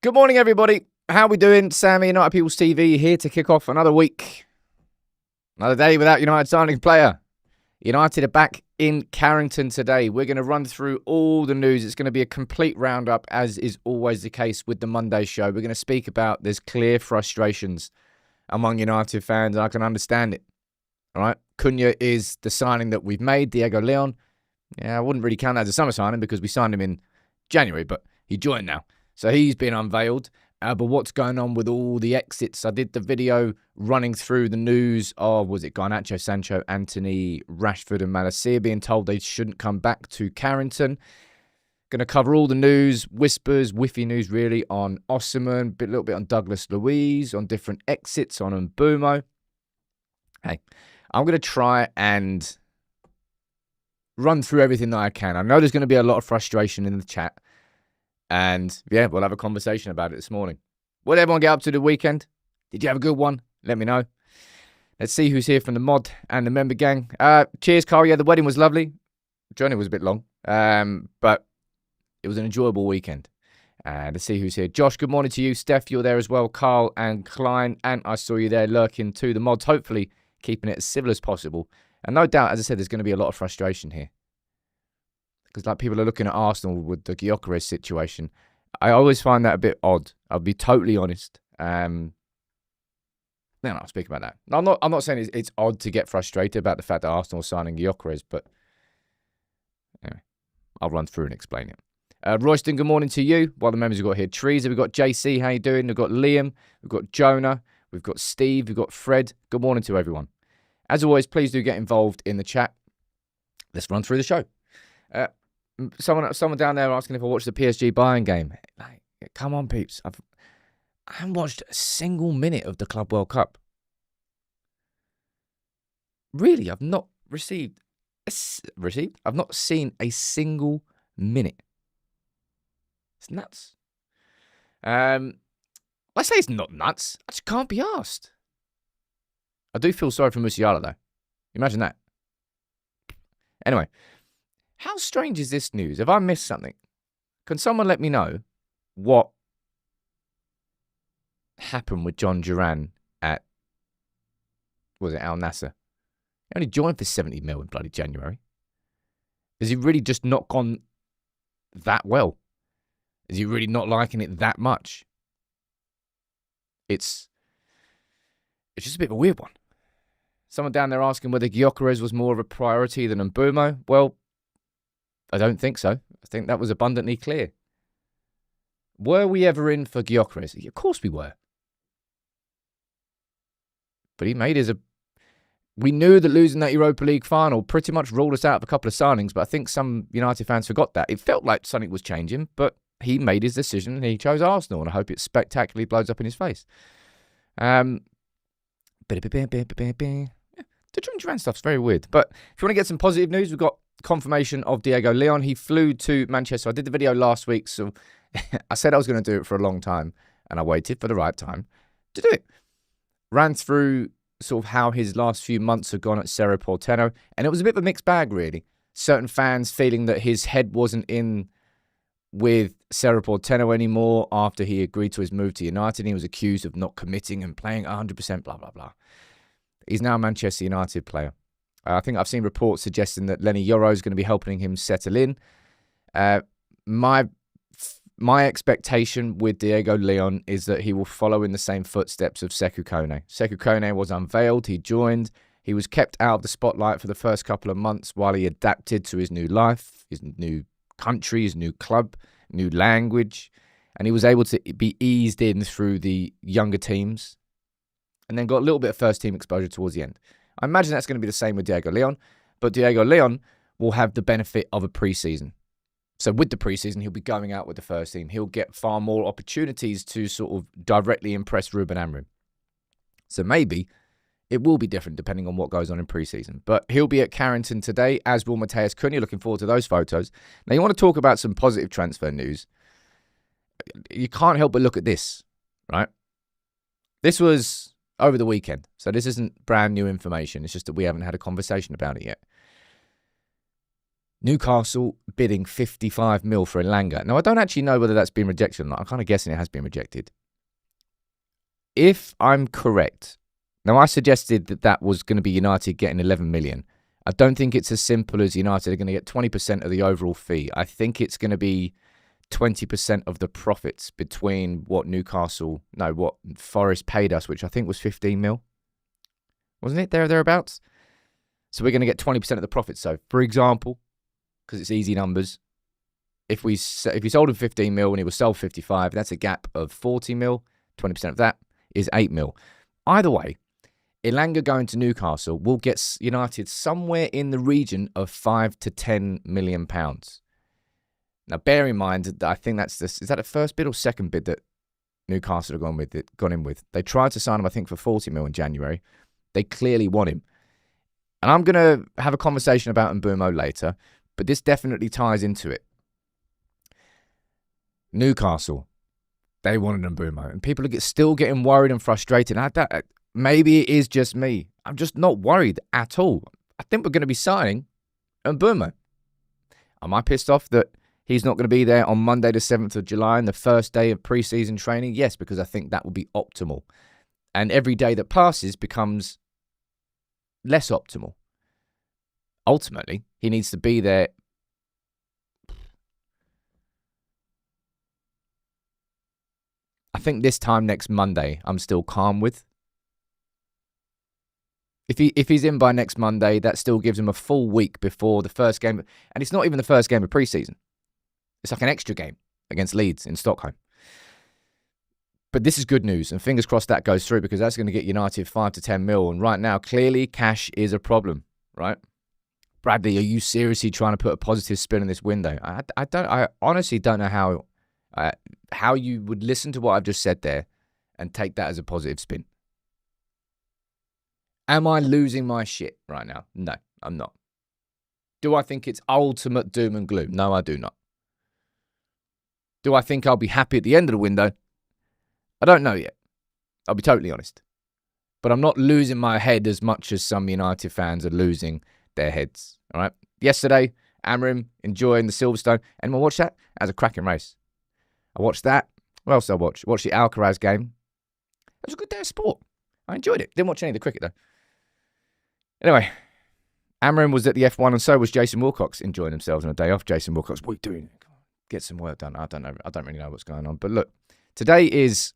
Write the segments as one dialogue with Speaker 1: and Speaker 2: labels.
Speaker 1: Good morning, everybody. How we doing? Sammy, United People's TV, here to kick off another week. Another day without United signing player. United are back in Carrington today. We're going to run through all the news. It's going to be a complete roundup, as is always the case with the Monday show. We're going to speak about there's clear frustrations among United fans, and I can understand it. All right? Cunha is the signing that we've made. Diego Leon, I wouldn't really count that as a summer signing because we signed him in January, but he joined now. So he's been unveiled. But what's going on with all the exits? I did the video running through the news of, was it Garnacho, Sancho, Anthony, Rashford and Malacia being told they shouldn't come back to Carrington. Going to cover all the news, whispers, whiffy news really, on Osimhen, a little bit on Douglas Luiz, on different exits, on Mbeumo. Hey, I'm going to try and run through everything that I can. I know there's going to be a lot of frustration in the chat. And, yeah, we'll have a conversation about it this morning. What did everyone get up to the weekend? Did you have a good one? Let me know. Let's see who's here from the mod and the member gang. Cheers, Carl. Yeah, the wedding was lovely. The journey was a bit long, but it was an enjoyable weekend. Let's see who's here. Josh, good morning to you. Steph, you're there as well. Carl and Klein, and I saw you there lurking to the mods, hopefully keeping it as civil as possible. And no doubt, as I said, there's going to be a lot of frustration here. Because like people are looking at Arsenal with the Gyökeres situation. I always find that a bit odd. I'll be totally honest. No, I'll speak about that. No, I'm not saying it's odd to get frustrated about the fact that Arsenal are signing Gyökeres, but anyway, I'll run through and explain it. Royston, good morning to you. While the members we've got here, Teresa, we've got JC, how you doing? We've got Liam, we've got Jonah, we've got Steve, we've got Fred. Good morning to everyone. As always, please do get involved in the chat. Let's run through the show. Someone down there asking if I watched the PSG Bayern game. Like, come on, peeps. I haven't watched a single minute of the Club World Cup. Really, I've not I've not seen a single minute. It's nuts. I say it's not nuts. I just can't be arsed. I do feel sorry for Musiala, though. Imagine that. Anyway. How strange is this news? Have I missed something? Can someone let me know what happened with John Duran at, was it Al Nassr? He only joined for 70 mil in bloody January. Has he really just not gone that well? Is he really not liking it that much? It's just a bit of a weird one. Someone down there asking whether Gyökeres was more of a priority than Mbeumo. Well, I don't think so. I think that was abundantly clear. Were we ever in for Gyökeres? Of course we were. But he made we knew that losing that Europa League final pretty much ruled us out of a couple of signings, but I think some United fans forgot that. It felt like something was changing, but he made his decision and he chose Arsenal, and I hope it spectacularly blows up in his face. The John Duran stuff's very weird. But if you want to get some positive news, we've got confirmation of Diego Leon. He flew to Manchester. I did the video last week, so I said I was going to do it for a long time, and I waited for the right time to do it. Ran through sort of how his last few months have gone at Cerro Porteño, and it was a bit of a mixed bag, really. Certain fans feeling that his head wasn't in with Cerro Porteño anymore after he agreed to his move to United, and he was accused of not committing and playing 100%, blah, blah, blah. He's now a Manchester United player. I think I've seen reports suggesting that Lenny Yoro is going to be helping him settle in. My expectation with Diego Leon is that he will follow in the same footsteps of Sekou Kone. Sekou Kone was unveiled. He joined. He was kept out of the spotlight for the first couple of months while he adapted to his new life, his new country, his new club, new language. And he was able to be eased in through the younger teams and then got a little bit of first-team exposure towards the end. I imagine that's going to be the same with Diego Leon, but Diego Leon will have the benefit of a pre-season. So with the pre-season, he'll be going out with the first team. He'll get far more opportunities to sort of directly impress Ruben Amorim. So maybe it will be different depending on what goes on in pre-season. But he'll be at Carrington today, as will Matheus Cunha. Looking forward to those photos. Now, you want to talk about some positive transfer news. You can't help but look at this, right? This was over the weekend. So this isn't brand new information. It's just that we haven't had a conversation about it yet. Newcastle bidding 55 mil for Elanga. Now, I don't actually know whether that's been rejected or not. I'm kind of guessing it has been rejected. If I'm correct, now I suggested that was going to be United getting 11 million. I don't think it's as simple as United are going to get 20% of the overall fee. I think it's going to be 20% of the profits between what Forest paid us, which I think was 15 mil. Wasn't it? Thereabouts? So we're going to get 20% of the profits. So, for example, because it's easy numbers, if we sold him 15 mil and he was sold 55, that's a gap of 40 mil. 20% of that is 8 mil. Either way, Elanga going to Newcastle will get United somewhere in the region of 5 to 10 million pounds. Now, bear in mind that I think is that a first bid or second bid that Newcastle have gone in with? They tried to sign him, I think, for 40 mil in January. They clearly want him. And I'm going to have a conversation about Mbeumo later, but this definitely ties into it. Newcastle, they wanted Mbeumo, and people are still getting worried and frustrated. Maybe it is just me. I'm just not worried at all. I think we're going to be signing Mbeumo. Am I pissed off that he's not going to be there on Monday the 7th of July and the first day of pre-season training? Yes, because I think that will be optimal. And every day that passes becomes less optimal. Ultimately, he needs to be there. I think this time next Monday, I'm still calm with. If he's in by next Monday, that still gives him a full week before the first game. And it's not even the first game of pre-season. It's like an extra game against Leeds in Stockholm. But this is good news, and fingers crossed that goes through, because that's going to get United 5 to 10 mil. And right now, clearly, cash is a problem, right? Bradley, are you seriously trying to put a positive spin in this window? I honestly don't know how you would listen to what I've just said there and take that as a positive spin. Am I losing my shit right now? No, I'm not. Do I think it's ultimate doom and gloom? No, I do not. Do I think I'll be happy at the end of the window? I don't know yet. I'll be totally honest. But I'm not losing my head as much as some United fans are losing their heads. All right. Yesterday, Amorim enjoying the Silverstone. Anyone watch that? That was a cracking race. I watched that. What else did I watch? Watched the Alcaraz game. It was a good day of sport. I enjoyed it. Didn't watch any of the cricket, though. Anyway, Amorim was at the F1, and so was Jason Wilcox, enjoying themselves on a day off. Jason Wilcox, what are you doing? Get some work done. I don't know. I don't really know what's going on. But look, today is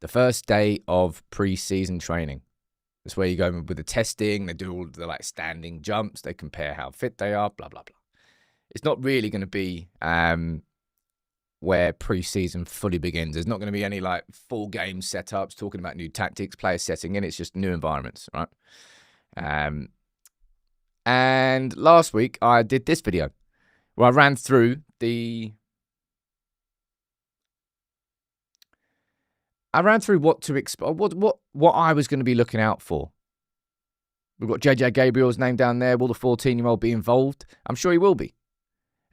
Speaker 1: the first day of pre-season training. That's where you go with the testing. They do all the standing jumps. They compare how fit they are, blah, blah, blah. It's not really going to be where pre-season fully begins. There's not going to be any full game setups, talking about new tactics, players setting in. It's just new environments, right? And last week I did this video where I ran through what to expect, what I was going to be looking out for. We've got JJ Gabriel's name down there. Will the 14-year-old be involved? I'm sure he will be.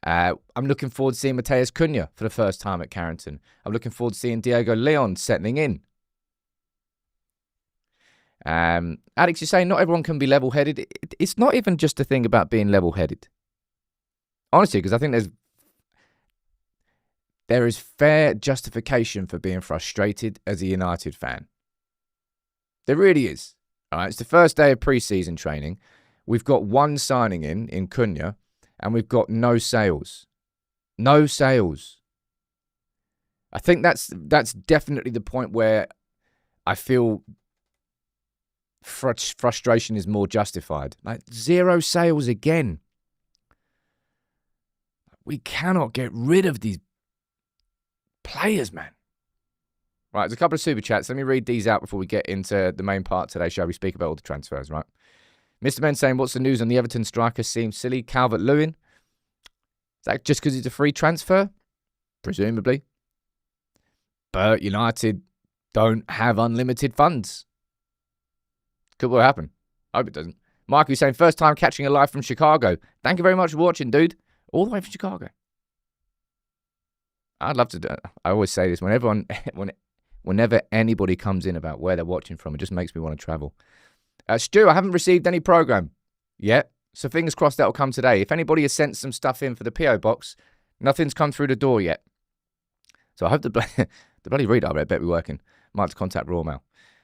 Speaker 1: I'm looking forward to seeing Matheus Cunha for the first time at Carrington. I'm looking forward to seeing Diego Leon settling in. Alex, you're saying not everyone can be level-headed. It's not even just a thing about being level-headed. Honestly, because I think there is fair justification for being frustrated as a United fan. There really is. All right, it's the first day of pre-season training. We've got one signing in Cunha, and we've got no sales. No sales. I think that's definitely the point where I feel frustration is more justified. Zero sales again. We cannot get rid of these players, man. Right, there's a couple of super chats. Let me read these out before we get into the main part today. Shall we speak about all the transfers, right? Mr. Ben saying, what's the news on the Everton striker? Seems silly. Calvert-Lewin. Is that just because it's a free transfer? Presumably. But United don't have unlimited funds. Could well happen. I hope it doesn't. Mark, who's saying, first time catching a live from Chicago. Thank you very much for watching, dude. All the way from Chicago. I'd love to do it. I always say this. Whenever anybody comes in about where they're watching from, it just makes me want to travel. Stu, I haven't received any program yet, So fingers crossed that'll come today. If anybody has sent some stuff in for the PO box, nothing's come through the door yet. So I hope the bloody reader, I bet we're working. Might have to contact Raw Mail.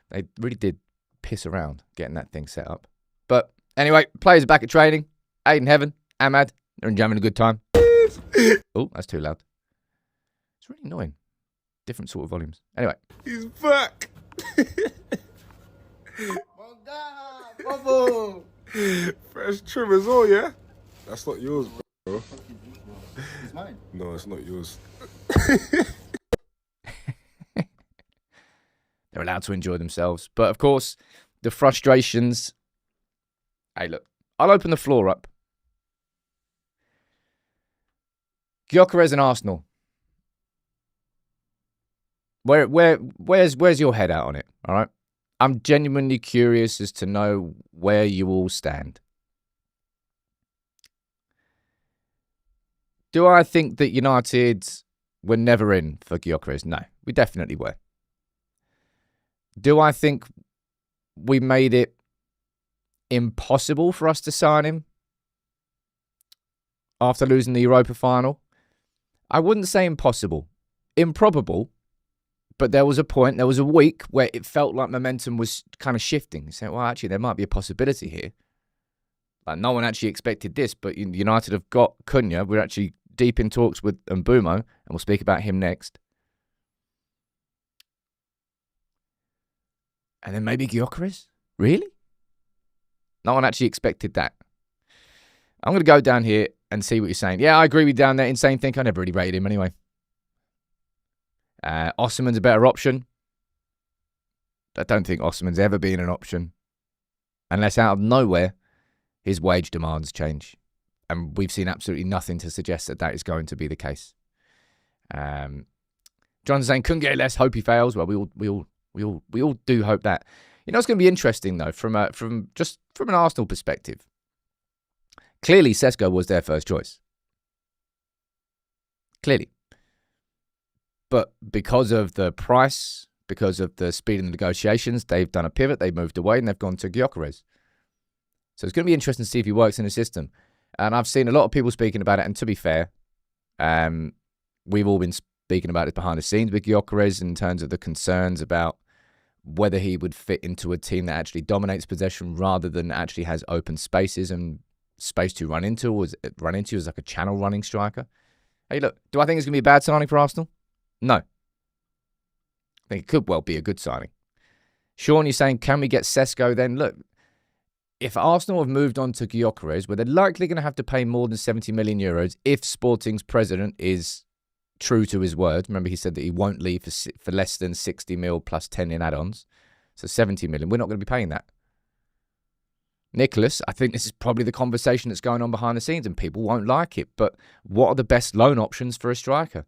Speaker 1: They really did piss around getting that thing set up. But anyway, players are back at training. Aiden, Heaven, Ahmad, they're enjoying a good time. Oh, that's too loud. It's really annoying. Different sort of volumes. Anyway.
Speaker 2: He's back. Fresh trim as well, yeah? That's not yours, bro.
Speaker 3: It's mine.
Speaker 2: No, it's not yours.
Speaker 1: They're allowed to enjoy themselves. But, of course, the frustrations... Hey, look. I'll open the floor up. Gyökeres and Arsenal. Where's your head out on it, all right? I'm genuinely curious as to know where you all stand. Do I think that United were never in for Gyökeres? No, we definitely were. Do I think we made it impossible for us to sign him after losing the Europa final? I wouldn't say impossible. Improbable. But there was a point, there was a week where it felt like momentum was kind of shifting. You say, well, actually, there might be a possibility here. Like, no one actually expected this, but United have got Cunha. We're actually deep in talks with Mbeumo, and we'll speak about him next. And then maybe Gyökeres? Really? No one actually expected that. I'm going to go down here and see what you're saying. Yeah, I agree with down there. Insane thing. I never really rated him anyway. Osimhen's a better option. I don't think Osimhen's ever been an option. Unless out of nowhere, his wage demands change. And we've seen absolutely nothing to suggest that that is going to be the case. John's saying, couldn't get less, hope he fails. Well, we all do hope that. You know, it's going to be interesting, though, from an Arsenal perspective. Clearly, Sesko was their first choice. Clearly. But because of the price, because of the speed of the negotiations, they've done a pivot, they've moved away, and they've gone to Gyökeres. So it's going to be interesting to see if he works in the system. And I've seen a lot of people speaking about it, and to be fair, we've all been speaking about it behind the scenes with Gyökeres in terms of the concerns about whether he would fit into a team that actually dominates possession rather than actually has open spaces and space to run into as like a channel running striker. Hey, look, do I think it's going to be a bad signing for Arsenal? No. I think it could well be a good signing. Sean, you're saying, can we get Sesko then? Look, if Arsenal have moved on to Gyökeres, where they're likely going to have to pay more than 70 million euros if Sporting's president is true to his word. Remember, he said that he won't leave for less than 60 mil plus 10 in add-ons. So 70 million. We're not going to be paying that. Nicholas, I think this is probably the conversation that's going on behind the scenes, and people won't like it. But what are the best loan options for a striker?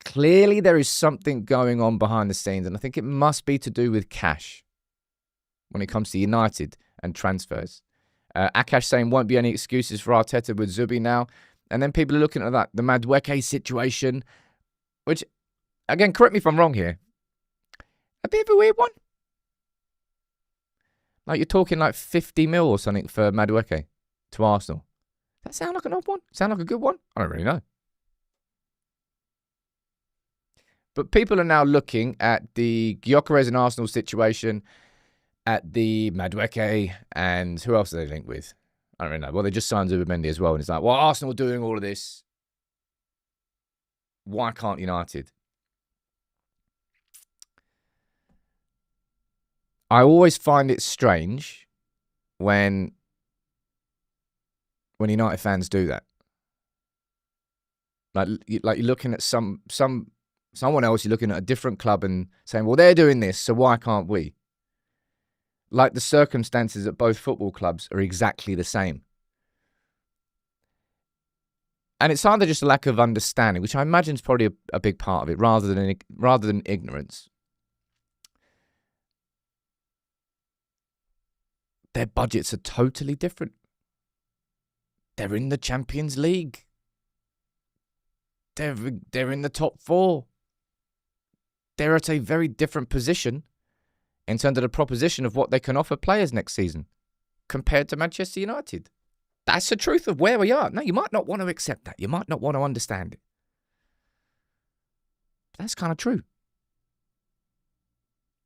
Speaker 1: Clearly, there is something going on behind the scenes, and I think it must be to do with cash when it comes to United and transfers. Akash saying won't be any excuses for Arteta with Zubi now. And then people are looking at that, the Madueke situation, which, again, correct me if I'm wrong here, a bit of a weird one. Like, you're talking like 50 mil or something for Madueke to Arsenal. Does that sound like an odd one? Sound like a good one? I don't really know. But people are now looking at the Gyökeres and Arsenal situation, at the Madueke, and who else are they linked with? I don't really know. Well, they just signed Zubimendi as well, and it's like, well, Arsenal are doing all of this. Why can't United? I always find it strange when United fans do that. Like you're looking at someone else, you're looking at a different club and saying, well, they're doing this, so why can't we? Like the circumstances at both football clubs are exactly the same. And it's either just a lack of understanding, which I imagine is probably a big part of it, rather than ignorance. Their budgets are totally different. They're in the Champions League. They're in the top four. They're at a very different position in terms of the proposition of what they can offer players next season. compared to Manchester United. That's the truth of where we are. Now, you might not want to accept that. You might not want to understand it. But that's kind of true.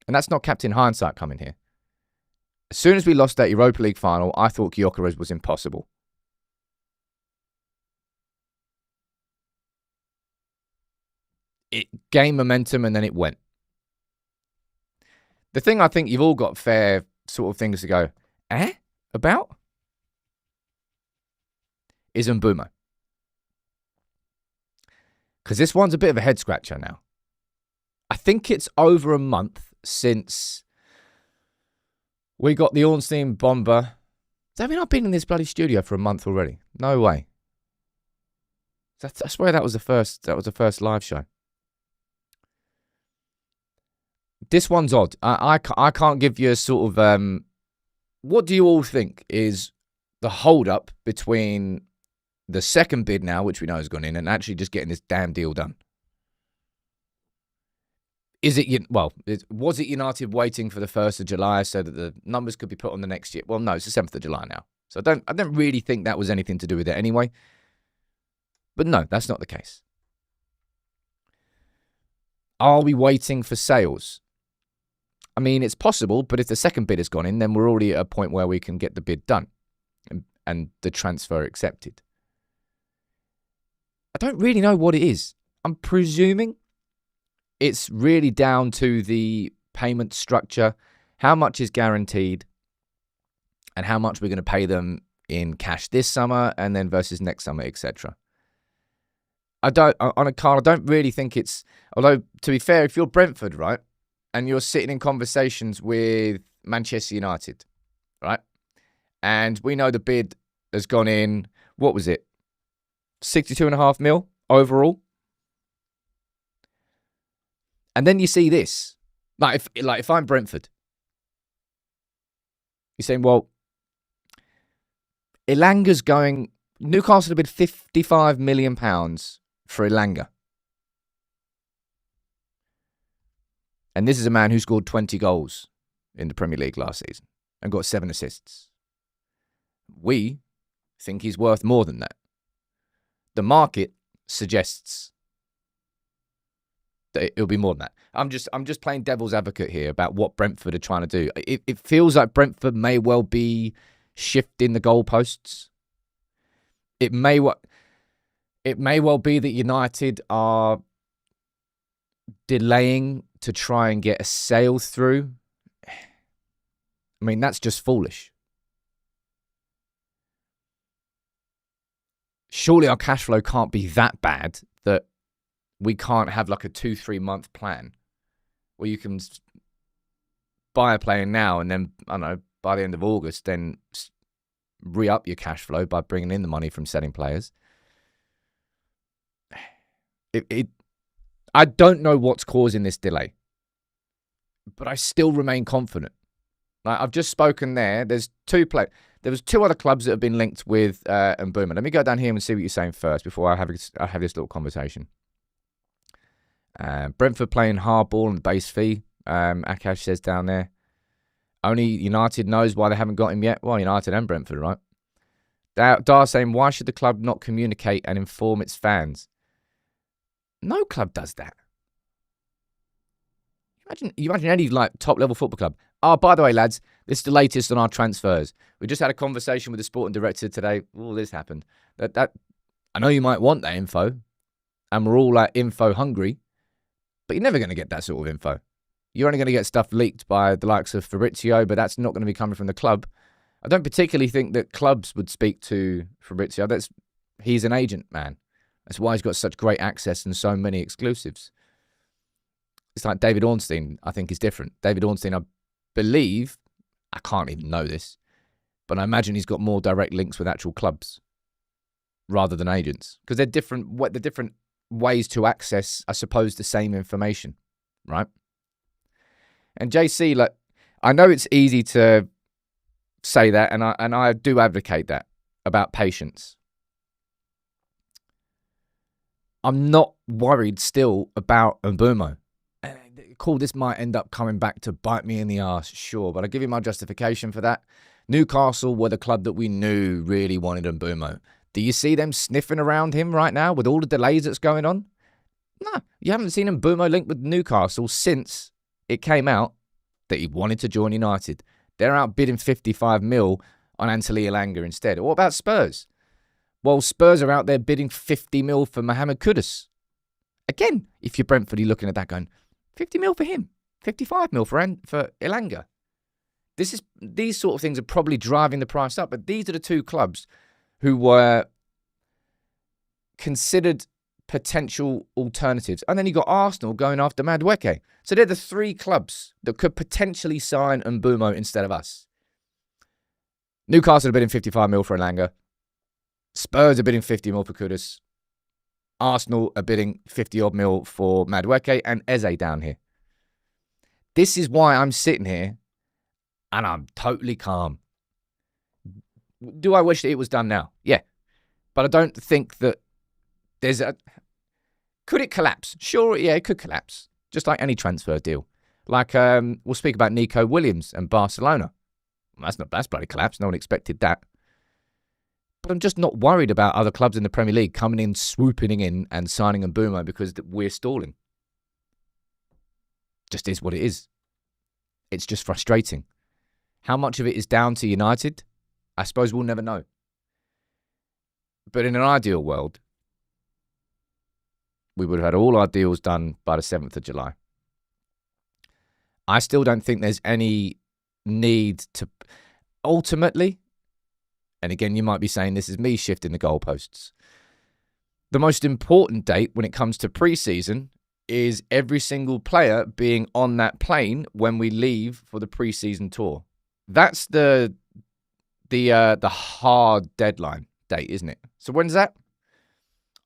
Speaker 1: And that's not Captain Hindsight coming here. As soon as we lost that Europa League final, I thought Gyökeres was impossible. It gained momentum and then it went. The thing I think you've all got fair sort of things to go, about? Is Mbeumo. Because this one's a bit of a head scratcher now. I think it's over a month since we got the Ornstein bomber. Have we not been in this bloody studio for a month already? No way. I swear that was the first live show. This one's odd. I can't give you a sort of... what do you all think is the hold-up between the second bid now, which we know has gone in, and actually just getting this damn deal done? Was it United waiting for the 1st of July so that the numbers could be put on the next year? Well, no, it's the 7th of July now. So I don't really think that was anything to do with it anyway. But no, that's not the case. Are we waiting for sales? I mean, it's possible, but if the second bid has gone in, then we're already at a point where we can get the bid done and the transfer accepted. I don't really know what it is. I'm presuming it's really down to the payment structure, how much is guaranteed, and how much we're going to pay them in cash this summer and then versus next summer, etc. I don't really think it's... Although, to be fair, if you're Brentford, right, and you're sitting in conversations with Manchester United, right, and we know the bid has gone in, what was it, 62.5 mil overall? And then you see this. If I'm Brentford, you're saying, well, Elanga's going... Newcastle have bid £55 million for Elanga. And this is a man who scored 20 goals in the Premier League last season and got 7 assists. We think he's worth more than that. The market suggests that it'll be more than that. I'm just playing devil's advocate here about what Brentford are trying to do. It feels like Brentford may well be shifting the goalposts. It may well be that United are delaying to try and get a sale through. I mean, that's just foolish. Surely our cash flow can't be that bad that we can't have like a 2-3 month plan where you can buy a player now and then, I don't know, by the end of August, then re-up your cash flow by bringing in the money from selling players. I don't know what's causing this delay, but I still remain confident. Like I've just spoken there. There was 2 other clubs that have been linked with Mbeumo. Let me go down here and see what you're saying first before I have this little conversation. Brentford playing hardball and base fee. Akash says down there. Only United knows why they haven't got him yet. Well, United and Brentford, right? Dar saying, why should the club not communicate and inform its fans? No club does that. You imagine any like top level football club. Oh, by the way, lads, this is the latest on our transfers. We just had a conversation with the sporting director today. All this happened. That I know you might want that info, and we're all like info hungry, but you're never going to get that sort of info. You're only going to get stuff leaked by the likes of Fabrizio, but that's not going to be coming from the club. I don't particularly think that clubs would speak to Fabrizio. He's an agent, man. That's why he's got such great access and so many exclusives. It's like David Ornstein, I think, is different. David Ornstein, I believe, I can't even know this, but I imagine he's got more direct links with actual clubs rather than agents. Because they're different ways to access, I suppose, the same information, right? And JC, like, I know it's easy to say that, and I do advocate that about patience. I'm not worried still about Mbeumo. Cool, this might end up coming back to bite me in the arse, sure, but I'll give you my justification for that. Newcastle were the club that we knew really wanted Mbeumo. Do you see them sniffing around him right now with all the delays that's going on? No, you haven't seen Mbeumo linked with Newcastle since it came out that he wanted to join United. They're outbidding 55 mil on Anthony Elanga instead. What about Spurs? Well, Spurs are out there bidding 50 mil for Mohamed Kudus. Again, if you're Brentford, you're looking at that going, 50 mil for him, 55 mil for Elanga. These sort of things are probably driving the price up, but these are the two clubs who were considered potential alternatives. And then you got Arsenal going after Madueke. So they're the three clubs that could potentially sign Mbeumo instead of us. Newcastle are bidding 55 mil for Elanga. Spurs are bidding 50 mil for Kudus. Arsenal are bidding 50 odd mil for Madueke and Eze down here. This is why I'm sitting here and I'm totally calm. Do I wish that it was done now? Yeah. But I don't think that there's a... Could it collapse? Sure, yeah, it could collapse. Just like any transfer deal. Like, we'll speak about Nico Williams and Barcelona. That's bloody collapse. No one expected that. But I'm just not worried about other clubs in the Premier League coming in, swooping in and signing Mbeumo because we're stalling. Just is what it is. It's just frustrating. How much of it is down to United? I suppose we'll never know. But in an ideal world, we would have had all our deals done by the 7th of July. I still don't think there's any need to... Ultimately, and again, you might be saying this is me shifting the goalposts. The most important date when it comes to pre-season is every single player being on that plane when we leave for the pre-season tour. That's the hard deadline date, isn't it? So when's that?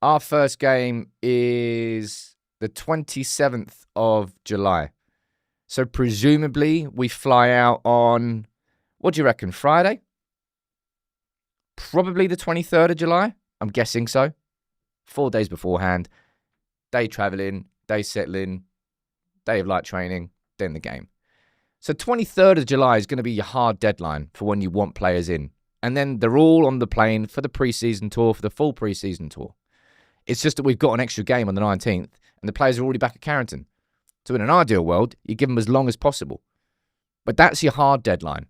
Speaker 1: Our first game is the 27th of July. So presumably we fly out on, what do you reckon, Friday? Probably the 23rd of July. I'm guessing so. 4 days beforehand. Day travelling, day settling, day of light training, then the game. So 23rd of July is going to be your hard deadline for when you want players in. And then they're all on the plane for the pre-season tour, for the full pre-season tour. It's just that we've got an extra game on the 19th and the players are already back at Carrington. So in an ideal world, you give them as long as possible. But that's your hard deadline.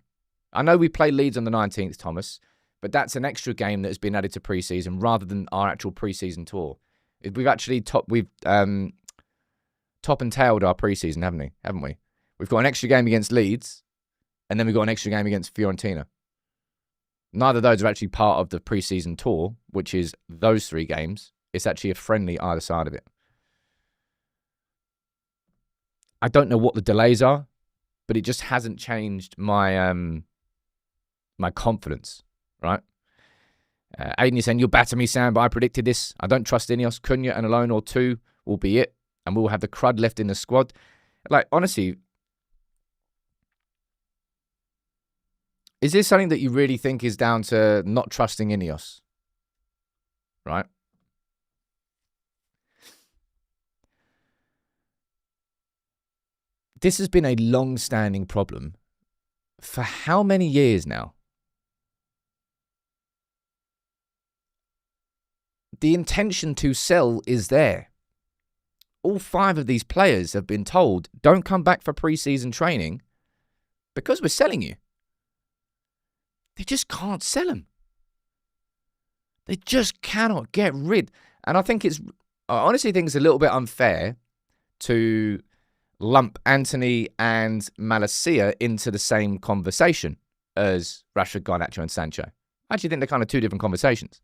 Speaker 1: I know we play Leeds on the 19th, Thomas, but that's an extra game that has been added to pre-season rather than our actual pre-season tour. We've actually top and tailed our pre-season, haven't we? We've got an extra game against Leeds, and then we've got an extra game against Fiorentina. Neither of those are actually part of the pre-season tour, which is those 3 games. It's actually a friendly either side of it. I don't know what the delays are, but it just hasn't changed my my confidence, right? Aiden is saying, you'll batter me, Sam, but I predicted this. I don't trust Ineos. Cunha and Alone or 2 will be it, and we'll have the crud left in the squad. Like, honestly, is this something that you really think is down to not trusting Ineos? Right? This has been a long-standing problem for how many years now? The intention to sell is there. All 5 of these players have been told, don't come back for pre-season training because we're selling you. They just can't sell them. They just cannot get rid. And I honestly think it's a little bit unfair to lump Anthony and Malacia into the same conversation as Rashford, Garnacho and Sancho. I actually think they're kind of 2 different conversations.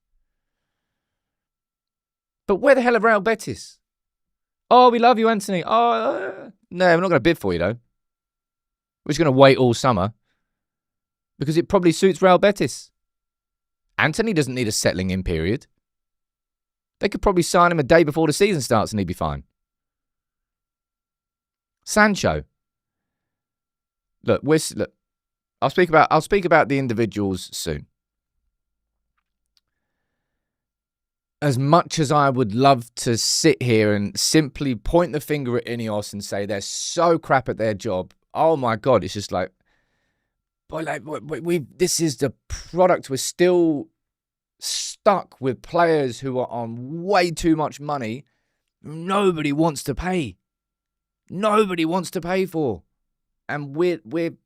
Speaker 1: But where the hell are Real Betis? Oh, we love you, Anthony. Oh, no, we're not going to bid for you, though. We're just going to wait all summer because it probably suits Real Betis. Anthony doesn't need a settling in period. They could probably sign him a day before the season starts and he'd be fine. Sancho. Look, I'll speak about the individuals soon. As much as I would love to sit here and simply point the finger at Ineos and say they're so crap at their job, oh my God, it's just like, But like, this is the product. We're still stuck with players who are on way too much money. Nobody wants to pay. Nobody wants to pay for. And you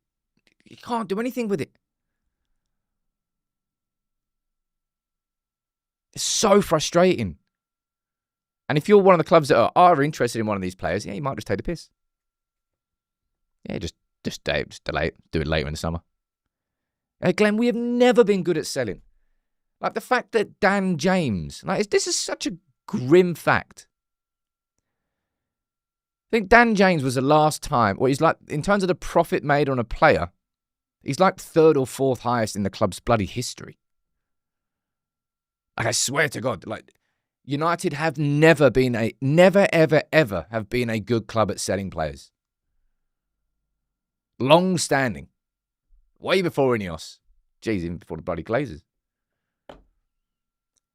Speaker 1: can't do anything with it. It's so frustrating. And if you're one of the clubs that are interested in one of these players, yeah, you might just take the piss. Yeah, just delay it. Do it later in the summer. Hey, Glenn, we have never been good at selling. Like the fact that Dan James, this is such a grim fact. I think Dan James was the last time, or he's like, in terms of the profit made on a player, he's like third or fourth highest in the club's bloody history. Like, I swear to God, like, United have never, ever, ever have been a good club at selling players. Long-standing. Way before Ineos. Jeez, even before the bloody Glazers.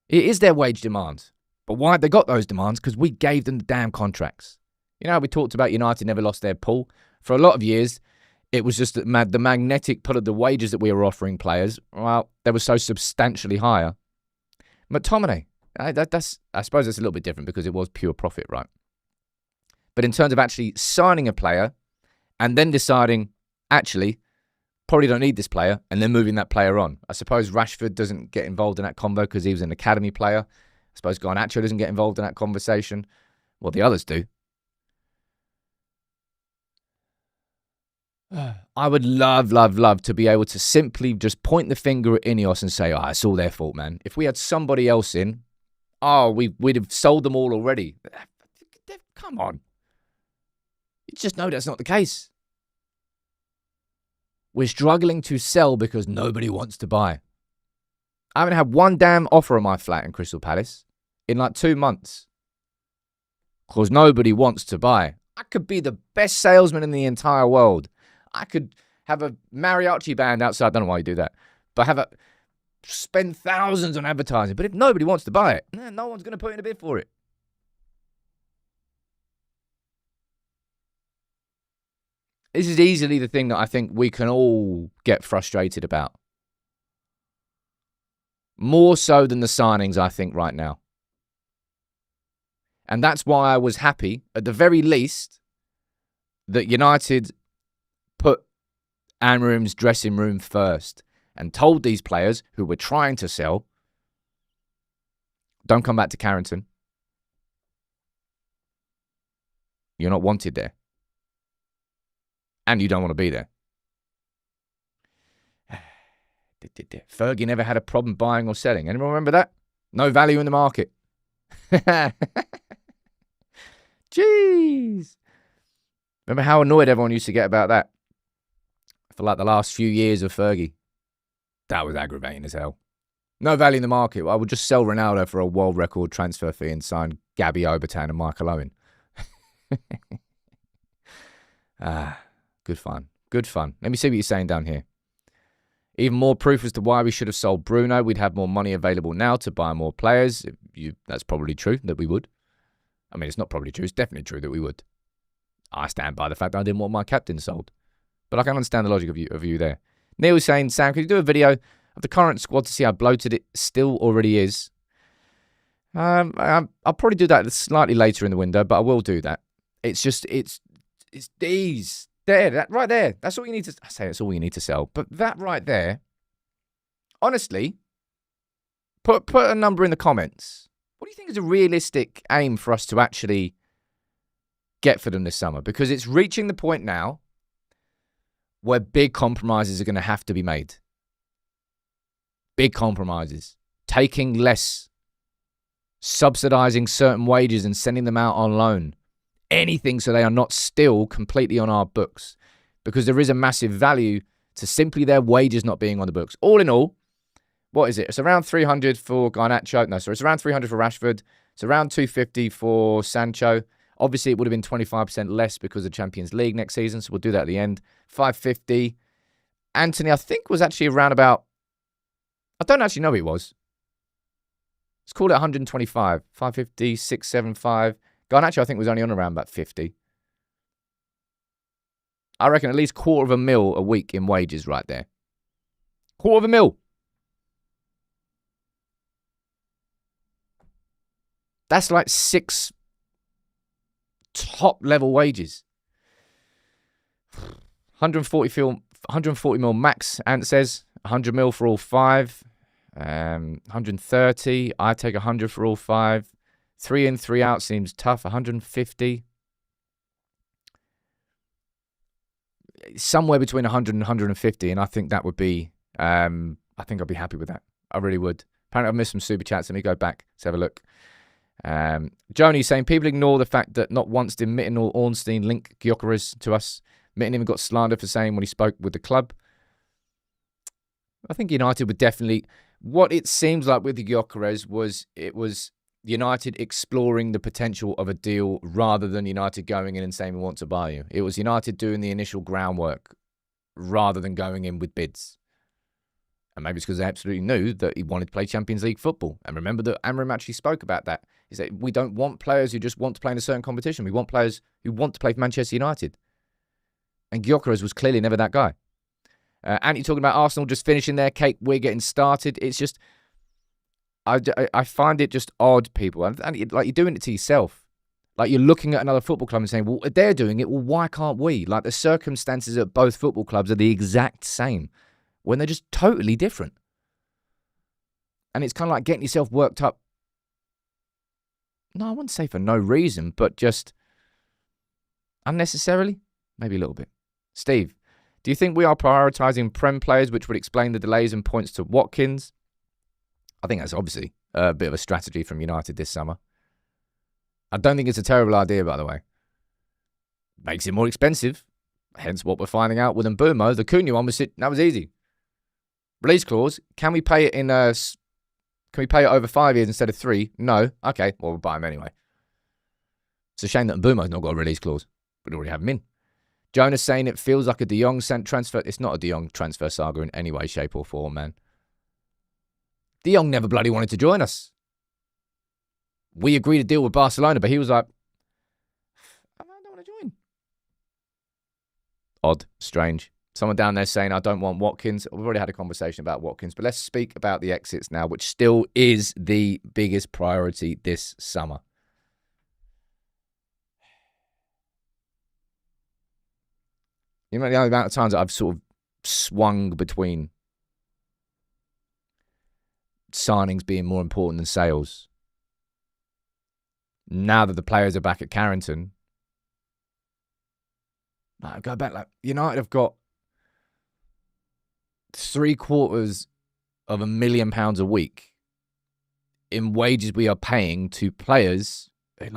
Speaker 1: It is their wage demands. But why had they got those demands? Because we gave them the damn contracts. You know how we talked about United never lost their pull? For a lot of years, it was just the magnetic pull of the wages that we were offering players. Well, they were so substantially higher. McTominay, I suppose that's a little bit different because it was pure profit, right? But in terms of actually signing a player and then deciding, actually, probably don't need this player, and then moving that player on. I suppose Rashford doesn't get involved in that combo because he was an academy player. I suppose Garnacho doesn't get involved in that conversation. Well, the others do. I would love, love, love to be able to simply just point the finger at Ineos and say, it's all their fault, man. If we had somebody else in, we'd have sold them all already. Come on. You just know that's not the case. We're struggling to sell because nobody wants to buy. I haven't had one damn offer on my flat in Crystal Palace in like 2 months. Because nobody wants to buy. I could be the best salesman in the entire world. I could have a mariachi band outside. I don't know why you do that. But spend thousands on advertising. But if nobody wants to buy it, no one's going to put in a bid for it. This is easily the thing that I think we can all get frustrated about. More so than the signings, I think, right now. And that's why I was happy, at the very least, that United put Amorim's dressing room first and told these players who were trying to sell, don't come back to Carrington. You're not wanted there. And you don't want to be there. Fergie never had a problem buying or selling. Anyone remember that? No value in the market. Jeez. Remember how annoyed everyone used to get about that? For like the last few years of Fergie. That was aggravating as hell. No value in the market. Well, I would just sell Ronaldo for a world record transfer fee and sign Gabby Obertan and Michael Owen. Good fun. Good fun. Let me see what you're saying down here. Even more proof as to why we should have sold Bruno. We'd have more money available now to buy more players. That's probably true that we would. I mean, it's not probably true. It's definitely true that we would. I stand by the fact that I didn't want my captain sold. But I can understand the logic of you there. Neil is saying, Sam, could you do a video of the current squad to see how bloated it still already is? I'll probably do that slightly later in the window, but I will do that. It's just, it's these. There, that right there. That's all you need to... I say it's all you need to sell. But that right there, honestly, put a number in the comments. What do you think is a realistic aim for us to actually get for them this summer? Because it's reaching the point now where big compromises are going to have to be made. Big compromises. Taking less. Subsidizing certain wages and sending them out on loan. Anything so they are not still completely on our books. Because there is a massive value to simply their wages not being on the books. All in all, what is it? It's around 300 for Garnacho. No, sorry, it's around 300 for Rashford. It's around 250 for Sancho. Obviously, it would have been 25% less because of Champions League next season, so we'll do that at the end. 550. Anthony, I think, was actually around about... I don't actually know who he was. Let's call it 125. 550, 675. Garnacho, I think, was only on around about 50. I reckon at least $250,000 a week in wages right there. $250,000. That's like 6 top-level wages. 140 mil max, Ant says. 100 mil for all 5. 130. I take 100 for all 5. 3 in, 3 out seems tough. 150. Somewhere between 100 and 150, and I think that would be, I think I'd be happy with that. I really would. Apparently I've missed some super chats. Let me go back. Let's have a look. Joni saying, people ignore the fact that not once did Mitten or Ornstein link Gyökeres to us. Mitten even got slandered for saying when he spoke with the club. I think United would definitely... What it seems like with the Gyökeres was United exploring the potential of a deal rather than United going in and saying we want to buy you. It was United doing the initial groundwork rather than going in with bids. And maybe it's because they absolutely knew that he wanted to play Champions League football. And remember that Amorim actually spoke about that. He said, we don't want players who just want to play in a certain competition. We want players who want to play for Manchester United. And Gyökeres was clearly never that guy. Andy talking about Arsenal just finishing their cake. We're getting started. It's just, I find it just odd, people. And like, you're doing it to yourself. Like, you're looking at another football club and saying, well, if they're doing it, well, why can't we? Like, the circumstances at both football clubs are the exact same when they're just totally different. And it's kind of like getting yourself worked up. No, I wouldn't say for no reason, but just unnecessarily. Maybe a little bit. Steve, do you think we are prioritising Prem players, which would explain the delays and points to Watkins? I think that's obviously a bit of a strategy from United this summer. I don't think it's a terrible idea, by the way. Makes it more expensive. Hence what we're finding out with Mbeumo. The Cunha one that was easy. Release clause. Can we pay it over 5 years instead of 3? No. Okay. Well, we'll buy him anyway. It's a shame that Mbeumo's not got a release clause. We'd already have him in. Jonas saying it feels like a De Jong transfer. It's not a De Jong transfer saga in any way, shape or form, man. De Jong never bloody wanted to join us. We agreed a deal with Barcelona, but he was like, I don't want to join. Odd. Strange. Someone down there saying, I don't want Watkins. We've already had a conversation about Watkins, but let's speak about the exits now, which still is the biggest priority this summer. You know, the only amount of times that I've sort of swung between signings being more important than sales. Now that the players are back at Carrington, I go back, like, United have got £750,000 a week in wages we are paying to players who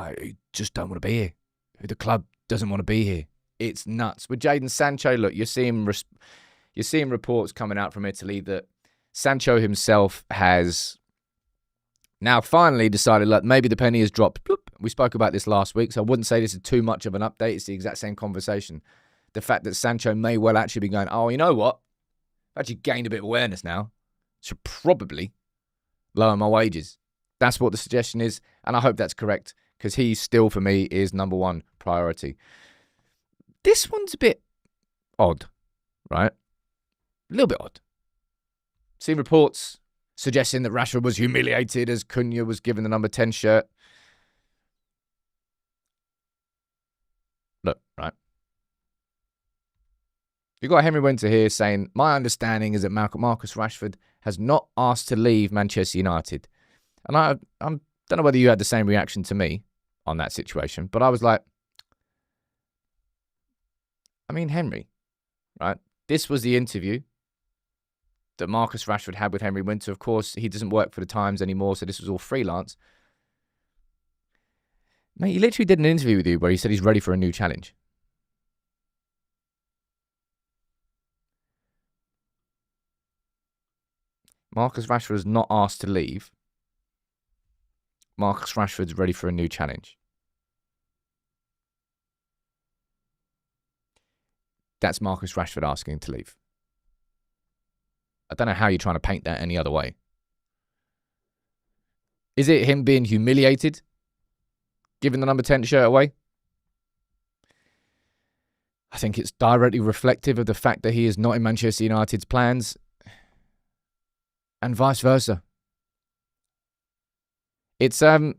Speaker 1: just don't want to be here, who the club doesn't want to be here. It's nuts. With Jadon Sancho, look, you're seeing reports coming out from Italy that Sancho himself has now finally decided, look, maybe the penny has dropped. Bloop. We spoke about this last week, so I wouldn't say this is too much of an update. It's the exact same conversation. The fact that Sancho may well actually be going, oh, you know what? I've actually gained a bit of awareness now. Should probably lower my wages. That's what the suggestion is, and I hope that's correct, because he still, for me, is number one priority. This one's a bit odd, right? A little bit odd. Seen reports suggesting that Rashford was humiliated as Cunha was given the number 10 shirt. Look, right. You've got Henry Winter here saying, my understanding is that Marcus Rashford has not asked to leave Manchester United. And I don't know whether you had the same reaction to me on that situation, but I was like, I mean, Henry, right? This was the interview that Marcus Rashford had with Henry Winter. Of course, he doesn't work for the Times anymore, so this was all freelance. Mate, he literally did an interview with you where he said he's ready for a new challenge. Marcus Rashford is not asked to leave. Marcus Rashford's ready for a new challenge. That's Marcus Rashford asking to leave. I don't know how you're trying to paint that any other way. Is it him being humiliated, giving the number 10 shirt away? I think it's directly reflective of the fact that he is not in Manchester United's plans. and vice versa. It's like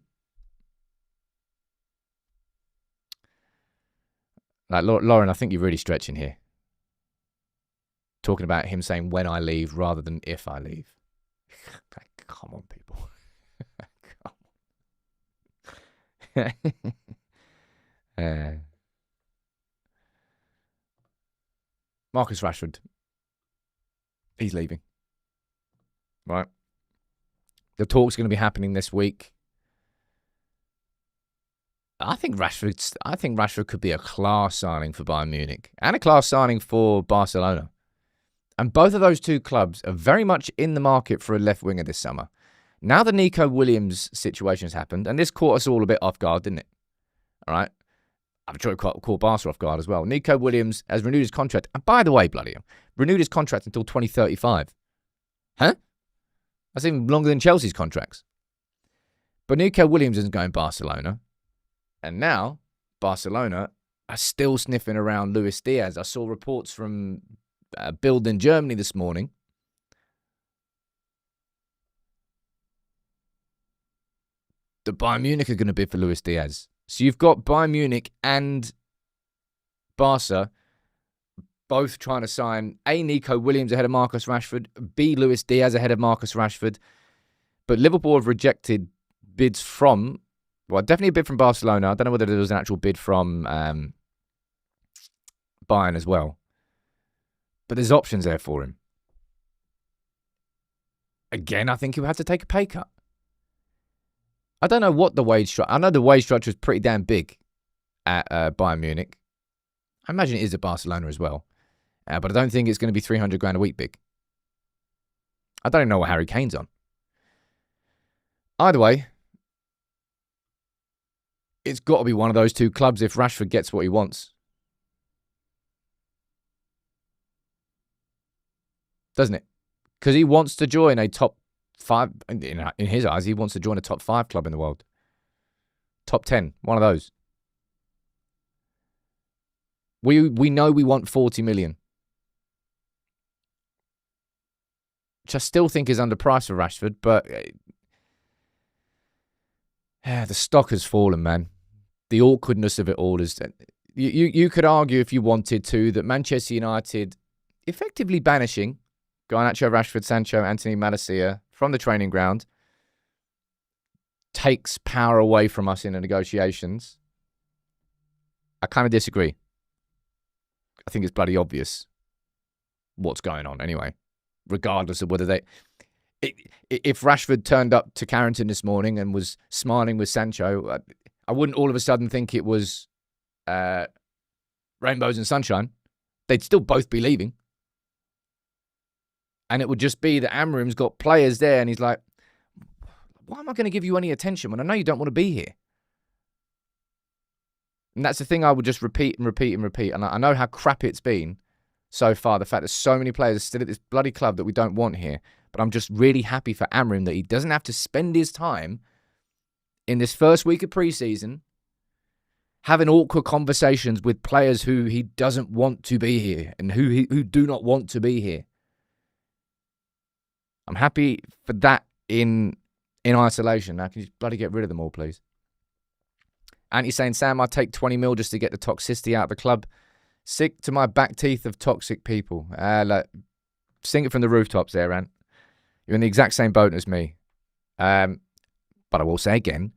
Speaker 1: Lauren, I think you're really stretching here. Talking about him saying when I leave rather than if I leave. Come on, people. Come on. Marcus Rashford. He's leaving. Right. The talk's going to be happening this week. I think Rashford could be a class signing for Bayern Munich and a class signing for Barcelona. And both of those two clubs are very much in the market for a left winger this summer. Now the Nico Williams situation has happened, and this caught us all a bit off guard, didn't it? All right. I'm sure it caught Barca off guard as well. Nico Williams has renewed his contract. And by the way, bloody hell, renewed his contract until 2035. Huh? That's even longer than Chelsea's contracts. But Nico Williams isn't going Barcelona. And now, Barcelona are still sniffing around Luis Diaz. I saw reports from Bild in Germany this morning. The Bayern Munich are going to bid for Luis Diaz. So you've got Bayern Munich and Barca both trying to sign A, Nico Williams ahead of Marcus Rashford, B, Luis Diaz ahead of Marcus Rashford. But Liverpool have rejected bids from, well, definitely a bid from Barcelona. I don't know whether there was an actual bid from Bayern as well. But there's options there for him. Again, I think he'll have to take a pay cut. I don't know what the wage structure... I know the wage structure is pretty damn big at Bayern Munich. I imagine it is at Barcelona as well. But I don't think it's going to be 300 grand a week big. I don't even know what Harry Kane's on. Either way, it's got to be one of those two clubs if Rashford gets what he wants. Doesn't it? Because he wants to join a top 5, in his eyes, he wants to join a top 5 club in the world. Top 10, one of those. We know we want 40 million. Which I still think is underpriced for Rashford, but the stock has fallen, man. The awkwardness of it all is... You could argue, if you wanted to, that Manchester United effectively banishing Garnacho, Rashford, Sancho, Anthony, Malacia from the training ground takes power away from us in the negotiations. I kind of disagree. I think it's bloody obvious what's going on anyway, regardless of whether they... If Rashford turned up to Carrington this morning and was smiling with Sancho, I wouldn't all of a sudden think it was rainbows and sunshine. They'd still both be leaving. And it would just be that Amorim's got players there and he's like, why am I going to give you any attention when I know you don't want to be here? And that's the thing I would just repeat and repeat and repeat. And I know how crap it's been so far, the fact that so many players are still at this bloody club that we don't want here. But I'm just really happy for Amorim that he doesn't have to spend his time in this first week of pre-season having awkward conversations with players who he doesn't want to be here and who do not want to be here. I'm happy for that in isolation. Now, can you bloody get rid of them all, please? Andy's saying, Sam, I'd take 20 mil just to get the toxicity out of the club. Sick to my back teeth of toxic people. Sing it from the rooftops there, Ant. You're in the exact same boat as me. But I will say again,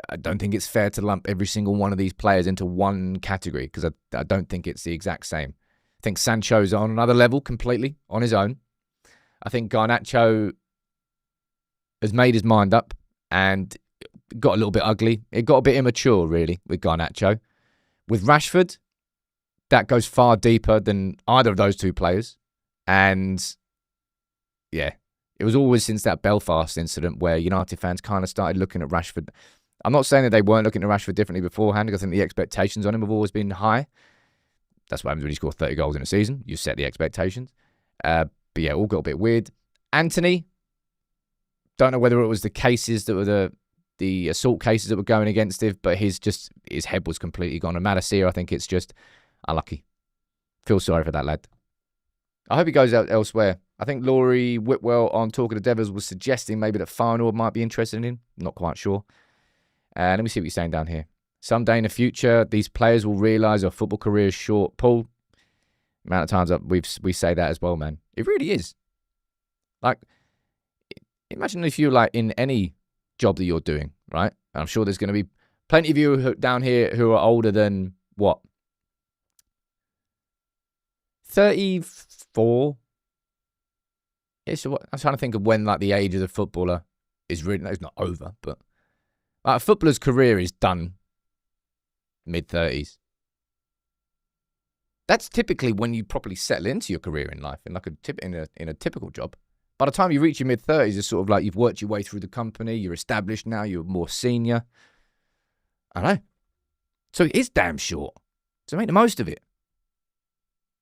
Speaker 1: I don't think it's fair to lump every single one of these players into one category because I don't think it's the exact same. I think Sancho's on another level completely on his own. I think Garnacho has made his mind up and got a little bit ugly. It got a bit immature, really, with Garnacho. With Rashford, that goes far deeper than either of those two players. And, yeah, it was always since that Belfast incident where United fans kind of started looking at Rashford. I'm not saying that they weren't looking at Rashford differently beforehand, because I think the expectations on him have always been high. That's what happens when you score 30 goals in a season. You set the expectations. But yeah, all got a bit weird. Anthony, don't know whether it was the cases that were the assault cases that were going against him, but his head was completely gone. And Malacia, I think it's just unlucky. Feel sorry for that lad. I hope he goes out elsewhere. I think Laurie Whitwell on Talk of the Devils was suggesting maybe that Farnell might be interested in him. Not quite sure. Let me see what you're saying down here. Someday in the future, these players will realise their football career is short. Paul, amount of times we say that as well, man. It really is. Like, imagine if you're like in any job that you're doing, right? And I'm sure there's going to be plenty of you down here who are older than, what? 34? I'm trying to think of when like the age of the footballer is really, it's not over, but like, a footballer's career is done mid-30s. That's typically when you properly settle into your career in life, in a typical job. By the time you reach your mid-30s, it's sort of like you've worked your way through the company, you're established now, you're more senior. I know. So it is damn short. So make the most of it.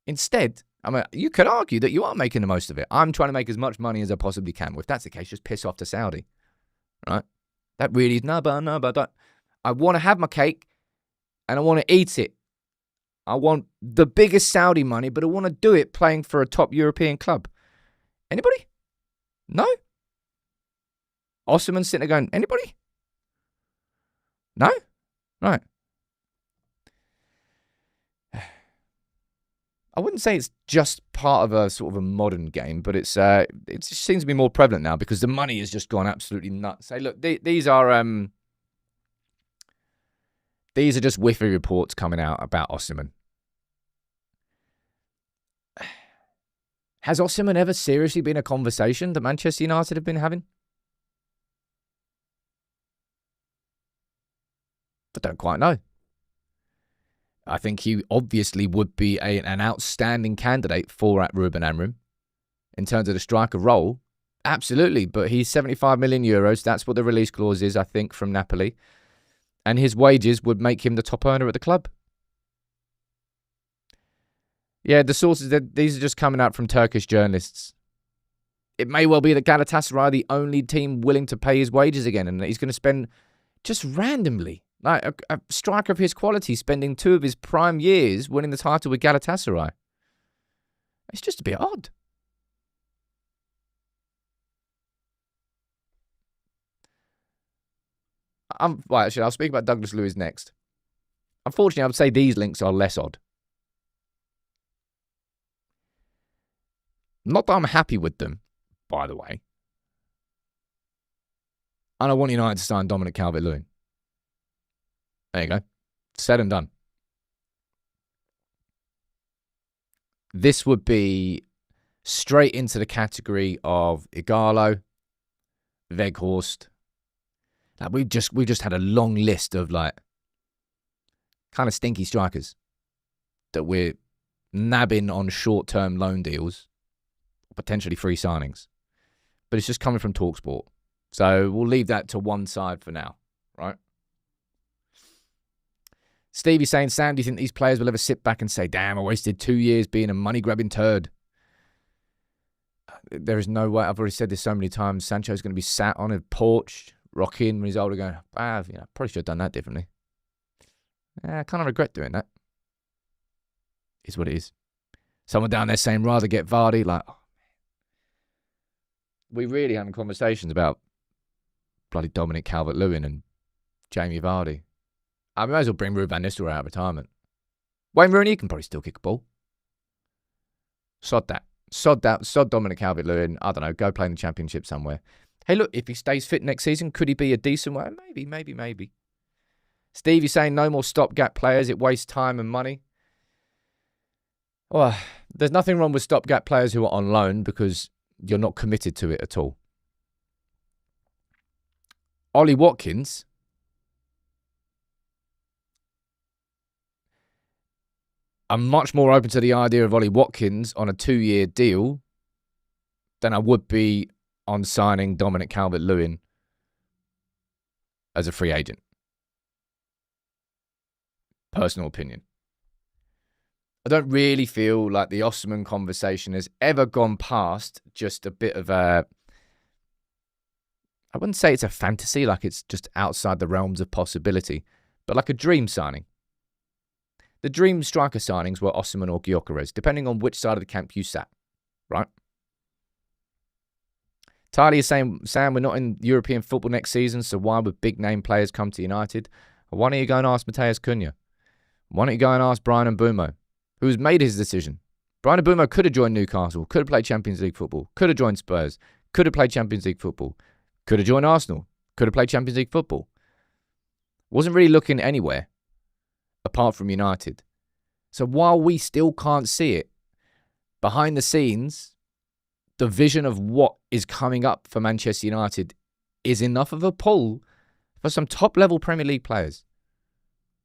Speaker 1: Instead, I mean, you could argue that you are making the most of it. I'm trying to make as much money as I possibly can. Well, if that's the case, just piss off to Saudi. Right? That really is, no, but I don't. I want to have my cake and I want to eat it. I want the biggest Saudi money, but I want to do it playing for a top European club. Anybody? No? Osman sitting there going, anybody? No? Right. I wouldn't say it's just part of a sort of a modern game, but it just seems to be more prevalent now because the money has just gone absolutely nuts. Hey, look, these are just whiffy reports coming out about Osimhen. Has Osimhen ever seriously been a conversation that Manchester United have been having? I don't quite know. I think he obviously would be an outstanding candidate for Ruben Amorim in terms of the striker role. Absolutely, but he's 75 million euros. That's what the release clause is, I think, from Napoli. And his wages would make him the top earner at the club. Yeah, the sources, these are just coming out from Turkish journalists. It may well be that Galatasaray are the only team willing to pay his wages again, and he's going to spend just randomly, like a striker of his quality, spending 2 of his prime years winning the title with Galatasaray. It's just a bit odd. Well, actually, I'll speak about Douglas Luiz next. Unfortunately, I would say these links are less odd. Not that I'm happy with them, by the way. And I want United to sign Dominic Calvert-Lewin. There you go. Said and done. This would be straight into the category of Igalo, Weghorst. Like we just had a long list of like kind of stinky strikers that we're nabbing on short-term loan deals, potentially free signings. But it's just coming from TalkSport. So we'll leave that to one side for now, right? Stevie's saying, Sam, do you think these players will ever sit back and say, damn, I wasted 2 years being a money-grabbing turd? There is no way. I've already said this so many times. Sancho's going to be sat on a porch, rocking when he's older, going, probably should have done that differently. I kind of regret doing that. Is what it is. Someone down there saying, rather get Vardy. Like, oh, we really having conversations about bloody Dominic Calvert-Lewin and Jamie Vardy. I might as well bring Ruben Van Nistelrooy out of retirement. Wayne Rooney can probably still kick a ball. Sod that. Sod Dominic Calvert-Lewin. I don't know. Go play in the Championship somewhere. Hey, look, if he stays fit next season, could he be a decent one? Maybe. Steve, you're saying no more stopgap players. It wastes time and money. Well, there's nothing wrong with stopgap players who are on loan because you're not committed to it at all. Ollie Watkins. I'm much more open to the idea of Ollie Watkins on a 2-year deal than I would be on signing Dominic Calvert-Lewin as a free agent. Personal opinion. I don't really feel like the Osimhen conversation has ever gone past just a bit of a... I wouldn't say it's a fantasy, like it's just outside the realms of possibility, but like a dream signing. The dream striker signings were Osimhen or Gyökeres, depending on which side of the camp you sat, right? Tyler is saying, Sam, we're not in European football next season, so why would big-name players come to United? Why don't you go and ask Matheus Cunha? Why don't you go and ask Brian Mbeumo, who's made his decision? Brian Mbeumo could have joined Newcastle, could have played Champions League football, could have joined Spurs, could have played Champions League football, could have joined Arsenal, could have played Champions League football. Wasn't really looking anywhere apart from United. So while we still can't see it, behind the scenes, the vision of what is coming up for Manchester United is enough of a pull for some top-level Premier League players.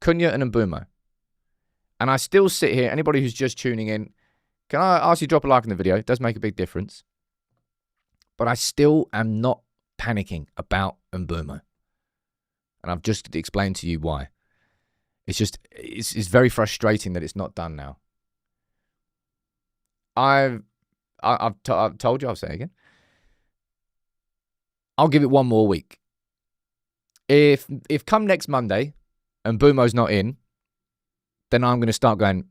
Speaker 1: Cunha and Mbeumo. And I still sit here, anybody who's just tuning in, can I ask you to drop a like on the video? It does make a big difference. But I still am not panicking about Mbeumo. And I've just explained to you why. It's very frustrating that it's not done now. I've told you, I'll say it again. I'll give it one more week. If come next Monday and Mbeumo's not in, then I'm going to start going,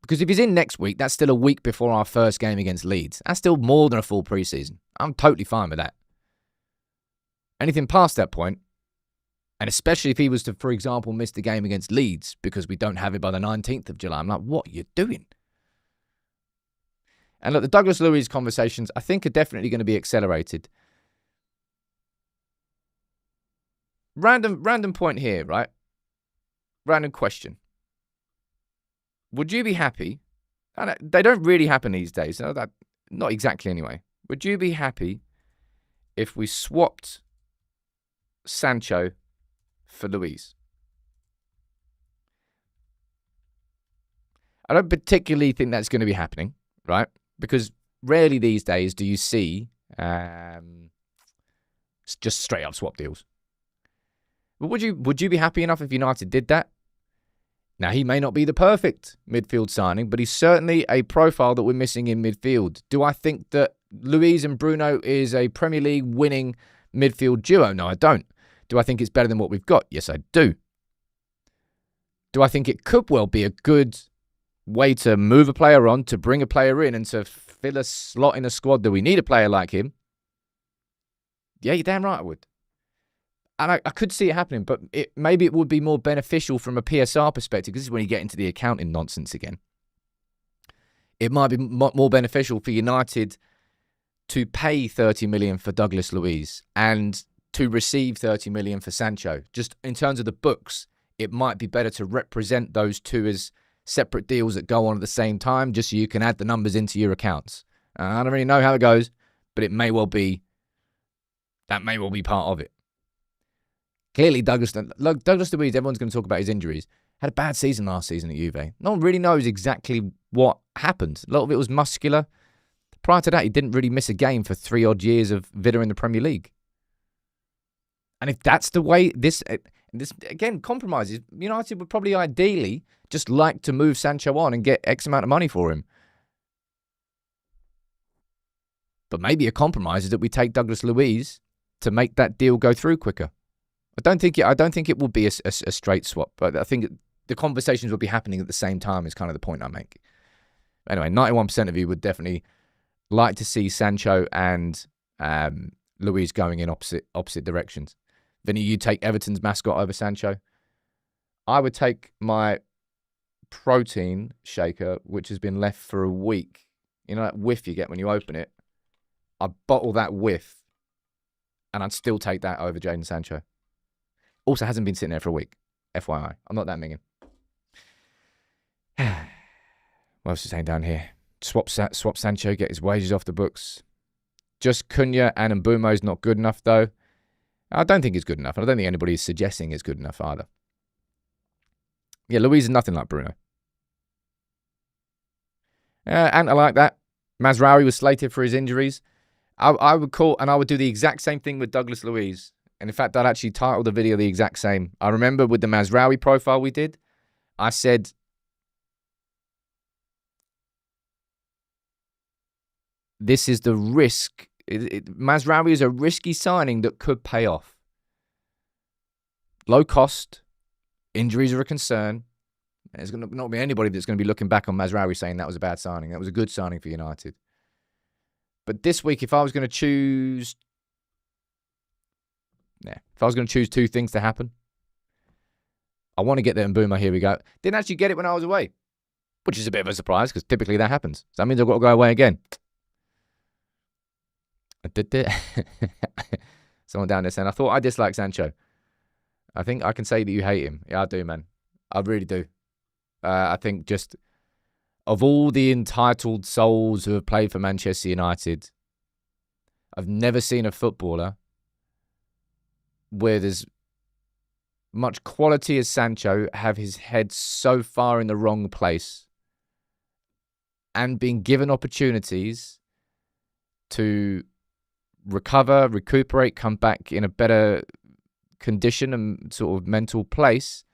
Speaker 1: Because if he's in next week, that's still a week before our first game against Leeds. That's still more than a full preseason. I'm totally fine with that. Anything past that point, and especially if he was to, for example, miss the game against Leeds because we don't have it by the 19th of July, I'm like, what are you doing? And look, the Douglas Luiz conversations, I think, are definitely going to be accelerated. Random point here, right? Random question. Would you be happy? And they don't really happen these days. Not exactly anyway. Would you be happy if we swapped Sancho for Luiz? I don't particularly think that's going to be happening, right? Because rarely these days do you see just straight up swap deals. But would you be happy enough if United did that? Now, he may not be the perfect midfield signing, but he's certainly a profile that we're missing in midfield. Do I think that Luiz and Bruno is a Premier League winning midfield duo? No, I don't. Do I think it's better than what we've got? Yes, I do. Do I think it could well be a good way to move a player on, to bring a player in, and to fill a slot in a squad that we need a player like him? Yeah, you're damn right I would. And I could see it happening, but maybe it would be more beneficial from a PSR perspective, because this is when you get into the accounting nonsense again. It might be more beneficial for United to pay 30 million for Douglas Luiz and to receive 30 million for Sancho. Just in terms of the books, it might be better to represent those two as separate deals that go on at the same time, just so you can add the numbers into your accounts. I don't really know how it goes, but that may well be part of it. Clearly, Douglas Luiz, everyone's going to talk about his injuries, had a bad season last season at Juve. No one really knows exactly what happened. A lot of it was muscular. Prior to that, he didn't really miss a game for 3 odd years of Villa in the Premier League. And if that's the way this again compromises, United would probably ideally just like to move Sancho on and get X amount of money for him. But maybe a compromise is that we take Douglas Luiz to make that deal go through quicker. I don't think it will be a straight swap, but I think the conversations will be happening at the same time is kind of the point I make. Anyway, 91% of you would definitely like to see Sancho and Luiz going in opposite directions. Vinny, you take Everton's mascot over Sancho. I would take my protein shaker, which has been left for a week. You know that whiff you get when you open it? I'd bottle that whiff, and I'd still take that over Jadon Sancho. Also hasn't been sitting there for a week. FYI. I'm not that minging. What else is saying down here? Swap Sancho, get his wages off the books. Just Cunha and Mbeumo is not good enough, though. I don't think it's good enough. And I don't think anybody is suggesting it's good enough either. Yeah, Luiz is nothing like Bruno. And I like that. Mazraoui was slated for his injuries. I would do the exact same thing with Douglas Luiz. And in fact, I'd actually title the video the exact same. I remember with the Mazraoui profile we did, I said, this is the risk. Mazraoui is a risky signing that could pay off. Low cost, injuries are a concern. There's going to not be anybody that's going to be looking back on Mazraoui saying that was a bad signing. That was a good signing for United. But this week, if I was going to choose... if I was going to choose two things to happen, I want to get there in Mbeumo. Here we go. Didn't actually get it when I was away, which is a bit of a surprise because typically that happens. So that means I've got to go away again. Someone down there saying, I thought I disliked Sancho. I think I can say that you hate him. Yeah, I do, man. I really do. I think just of all the entitled souls who have played for Manchester United, I've never seen a footballer with as much quality as Sancho have his head so far in the wrong place and being given opportunities to recover, recuperate, come back in a better condition and sort of mental place,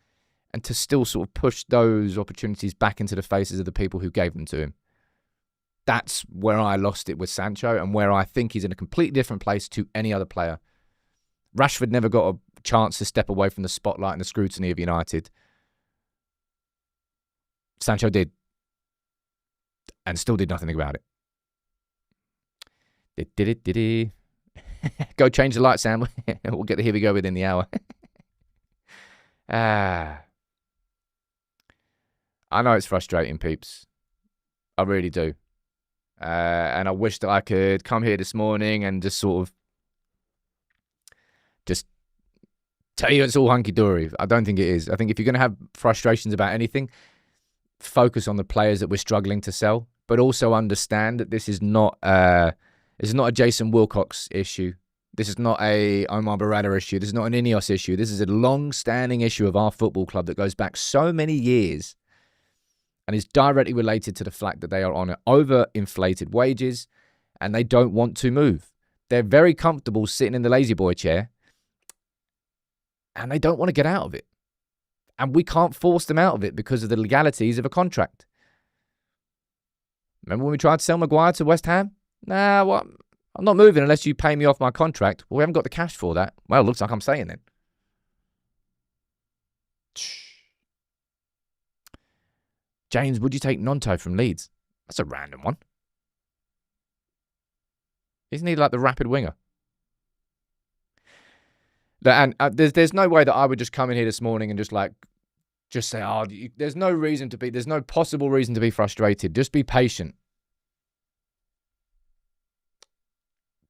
Speaker 1: and to still sort of push those opportunities back into the faces of the people who gave them to him. That's where I lost it with Sancho and where I think he's in a completely different place to any other player. Rashford never got a chance to step away from the spotlight and the scrutiny of United. Sancho did. And still did nothing about it. Did he? Go change the light, Sam. We'll get the here we go within the hour. I know it's frustrating, peeps. I really do. And I wish that I could come here this morning and just sort of just tell you it's all hunky-dory. I don't think it is. I think if you're going to have frustrations about anything, focus on the players that we're struggling to sell, but also understand that this is not a Jason Wilcox issue. This is not a Omar Barada issue. This is not an Ineos issue. This is a long-standing issue of our football club that goes back so many years and is directly related to the fact that they are on overinflated wages and they don't want to move. They're very comfortable sitting in the lazy boy chair and they don't want to get out of it. And we can't force them out of it because of the legalities of a contract. Remember when we tried to sell Maguire to West Ham? Nah, what? I'm not moving unless you pay me off my contract. Well, we haven't got the cash for that. Well, looks like I'm staying then. James, would you take Nonto from Leeds? That's a random one. Isn't he like the rapid winger? And there's no way that I would just come in here this morning and just say, oh, there's no possible reason to be frustrated. Just be patient.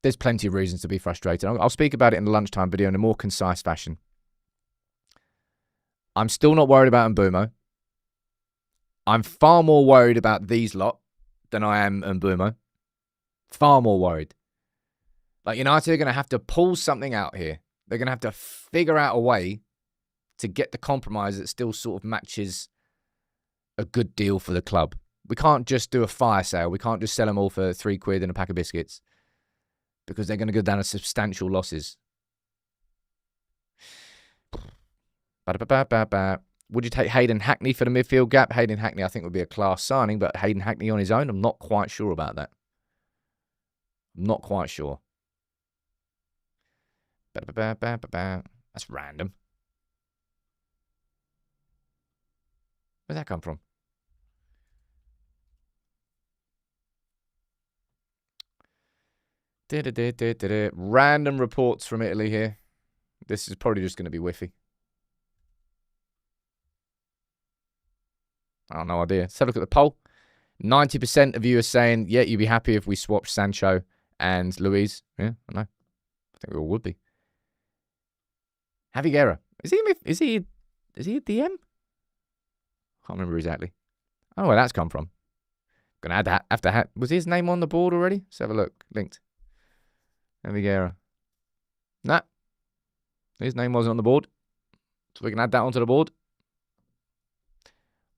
Speaker 1: There's plenty of reasons to be frustrated. I'll speak about it in the lunchtime video in a more concise fashion. I'm still not worried about Mbeumo. I'm far more worried about these lot than I am Mbeumo. Far more worried. Like United are going to have to pull something out here. They're going to have to figure out a way to get the compromise that still sort of matches a good deal for the club. We can't just do a fire sale. We can't just sell them all for £3 and a pack of biscuits because they're going to go down to substantial losses. Would you take Hayden Hackney for the midfield gap? Hayden Hackney, I think, would be a class signing, but Hayden Hackney on his own, I'm not quite sure about that. I'm not quite sure. That's random. Where'd that come from? Random reports from Italy here. This is probably just going to be whiffy. I have no idea. Let's have a look at the poll. 90% of you are saying, yeah, you'd be happy if we swapped Sancho and Luiz. Yeah, I know. I think we all would be. Javi Guerra. Is he a DM? Can't remember exactly. I don't know where that's come from. Gonna add that after was his name on the board already? Let's have a look. Linked. Javi Guerra. Nah. His name wasn't on the board. So we can add that onto the board.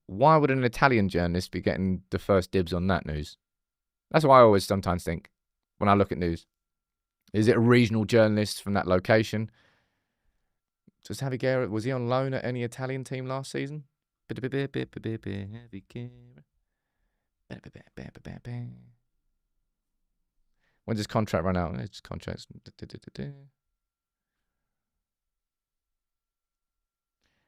Speaker 1: Why would an Italian journalist be getting the first dibs on that news? That's what I always sometimes think when I look at news. Is it a regional journalist from that location? Was Javi Guerra, was he on loan at any Italian team last season? When's his contract run out? His contract's...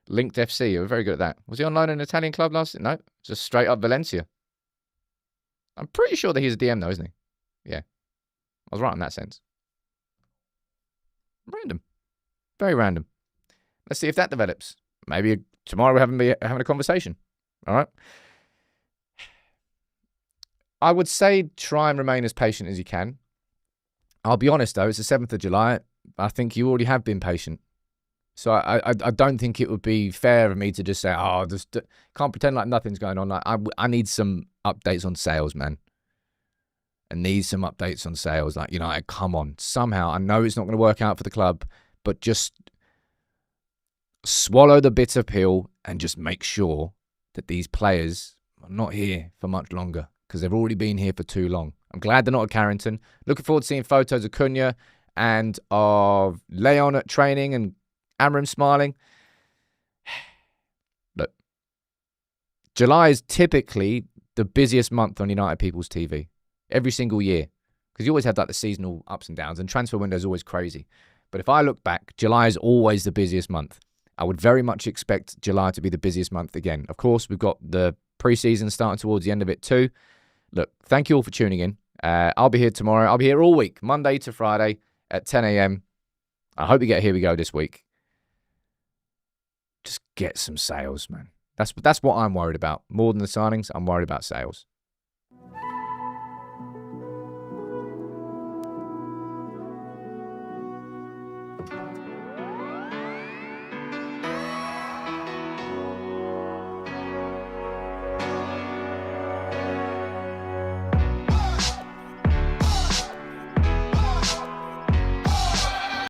Speaker 1: Linked FC, you were very good at that. Was he on loan at an Italian club last season? No, just straight up Valencia. I'm pretty sure that he's a DM though, isn't he? Yeah. I was right in that sense. Random. Very random. Let's see if that develops. Maybe tomorrow we're having a conversation. All right? I would say try and remain as patient as you can. I'll be honest, though. It's the 7th of July. I think you already have been patient. So I don't think it would be fair of me to just say, oh, just can't pretend like nothing's going on. Like, I need some updates on sales, man. I need some updates on sales. Like, United, come on. Somehow, I know it's not going to work out for the club, but just swallow the bitter pill and just make sure that these players are not here for much longer because they've already been here for too long. I'm glad they're not at Carrington. Looking forward to seeing photos of Cunha and of Leon at training and Amorim smiling. Look, July is typically the busiest month on United People's TV every single year because you always have like the seasonal ups and downs and transfer window is always crazy. But if I look back, July is always the busiest month. I would very much expect July to be the busiest month again. Of course, we've got the preseason starting towards the end of it too. Look, thank you all for tuning in. I'll be here tomorrow. I'll be here all week, Monday to Friday at 10 a.m. I hope you get Here We Go this week. Just get some sales, man. That's what I'm worried about. More than the signings, I'm worried about sales.